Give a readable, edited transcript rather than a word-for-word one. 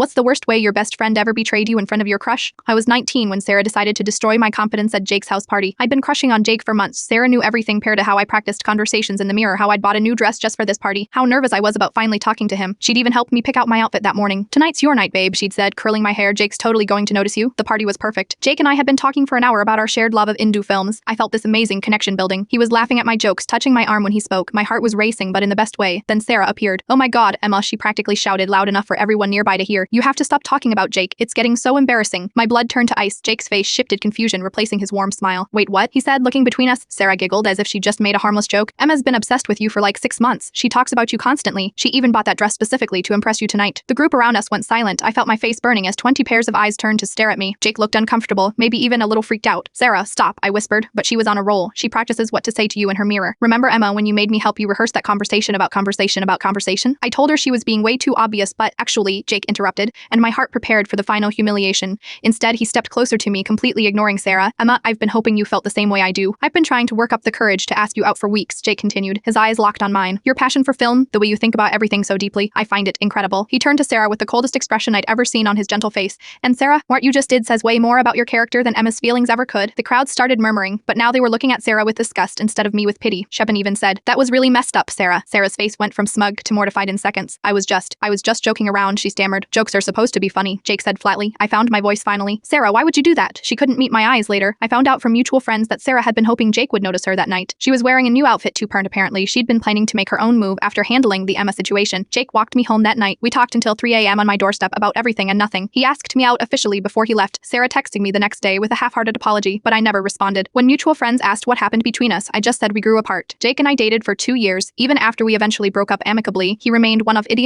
What's the worst way your best friend ever betrayed you in front of your crush? I was 19 when Sarah decided to destroy my confidence at Jake's house party. I'd been crushing on Jake for months. Sarah knew everything paired to how I practiced conversations in the mirror, how I'd bought a new dress just for this party, how nervous I was about finally talking to him. She'd even helped me pick out my outfit that morning. "Tonight's your night, babe," she'd said, curling my hair. "Jake's totally going to notice you." The party was perfect. Jake and I had been talking for an hour about our shared love of Hindu films. I felt this amazing connection building. He was laughing at my jokes, touching my arm when he spoke. My heart was racing, but in the best way. Then Sarah appeared. "Oh my God, Emma," she practically shouted loud enough for everyone nearby to hear. "You have to stop talking about Jake. It's getting so embarrassing." My blood turned to ice. Jake's face shifted, confusion replacing his warm smile. "Wait, what?" he said, looking between us. Sarah giggled as if she just made a harmless joke. "Emma's been obsessed with you for like 6 months. She talks about you constantly. She even bought that dress specifically to impress you tonight." The group around us went silent. I felt my face burning as 20 pairs of eyes turned to stare at me. Jake looked uncomfortable, maybe even a little freaked out. "Sarah, stop," I whispered, but she was on a roll. She practices what to say to you in her mirror. "Remember, Emma, when you made me help you rehearse that conversation about conversation about conversation?" I told her she was being way too obvious, but actually, Jake interrupted, and my heart prepared for the final humiliation. Instead, he stepped closer to me, completely ignoring Sarah. "Emma, I've been hoping you felt the same way I do. I've been trying to work up the courage to ask you out for weeks," Jake continued, his eyes locked on mine. "Your passion for film, the way you think about everything so deeply, I find it incredible." He turned to Sarah with the coldest expression I'd ever seen on his gentle face. "And Sarah, what you just did says way more about your character than Emma's feelings ever could." The crowd started murmuring, but now they were looking at Sarah with disgust instead of me with pity. Shepin even said, "That was really messed up, Sarah." Sarah's face went from smug to mortified in seconds. I was just joking around," she stammered. "Jokes are supposed to be funny," Jake said flatly. I found my voice finally. "Sarah, why would you do that?" She couldn't meet my eyes later. I found out from mutual friends that Sarah had been hoping Jake would notice her that night. She was wearing a new outfit to Pern apparently. She'd been planning to make her own move after handling the Emma situation. Jake walked me home that night. We talked until 3 a.m. on my doorstep about everything and nothing. He asked me out officially before he left, Sarah texting me the next day with a half-hearted apology, but I never responded. When mutual friends asked what happened between us, I just said we grew apart. Jake and I dated for 2 years. Even after we eventually broke up amicably, he remained one of Idiot's